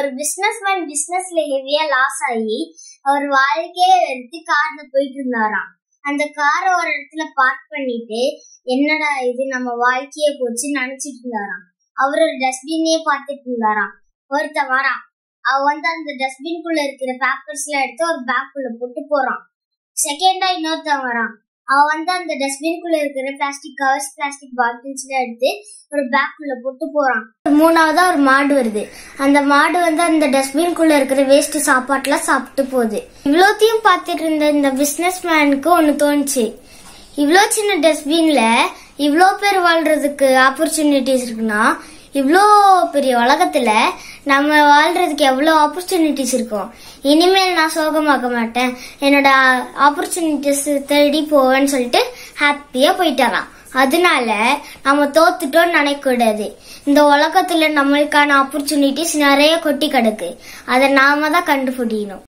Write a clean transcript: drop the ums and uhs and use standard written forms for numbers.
ஒரு பிசினஸ்மேன் பிசினஸ்ல ஹெவியா லாஸ் ஆகி அவர் வாழ்க்கையே எடுத்து கார்ல போயிட்டு இருந்தாராம். அந்த காரை ஒரு இடத்துல பார்க் பண்ணிட்டு என்னடா இது நம்ம வாழ்க்கையே போச்சு நினைச்சிட்டு இருந்தாராம். அவர் ஒரு டஸ்ட்பின்னே பார்த்துட்டு இருந்தாராம். ஒருத்த வாரான். அவன் அந்த டஸ்ட்பின்குள்ள இருக்கிற பேப்பர்ஸ் எல்லாம் எடுத்து ஒரு பேக்குள்ள போட்டு போறான். செகண்டா இன்னொருத்தன் வரான். அவன் அந்த டஸ்ட்பின்குள்ள இருக்கிற பிளாஸ்டிக் கவர்ஸ் பிளாஸ்டிக் பாட்டில்ஸ் எல்லாம் எடுத்து ஒரு பேக்குள்ள போட்டு போறான். மூணாவதா ஒரு மாடு வருது. அந்த மாடு அந்த டஸ்ட்பின்குள்ள இருக்கிற வேஸ்ட் சாப்பாட்டுலாம் சாப்பிட்டு போகுது. இவ்வளோத்தையும் பார்த்துட்டு இருந்த இந்த பிசினஸ் மேனுக்கு ஒண்ணு தோணுச்சு. இவ்வளோ சின்ன டஸ்ட்பின்ல இவ்வளோ பேர் வாழ்றதுக்கு ஆப்பர்ச்சுனிட்டிஸ் இருக்குன்னா இவ்வளோ பெரிய உலகத்துல நம்ம வாழ்றதுக்கு எவ்வளோ ஆப்பர்ச்சுனிட்டிஸ் இருக்கும். இனிமேல் நான் சோகமாக்க மாட்டேன், என்னோட ஆப்பர்ச்சுனிட்டிஸ் தேடி போவேன்னு சொல்லிட்டு ஹாப்பியா போயிட்டாராம். அதனால நம்ம தோத்துட்டோம்னு நினைக்க கூடாது. இந்த உலகத்துல நம்மளுக்கான ஆப்பர்ச்சுனிட்டிஸ் நிறைய கொட்டி கிடக்கு. அதை நாம தான் கண்டுபிடிக்கணும்.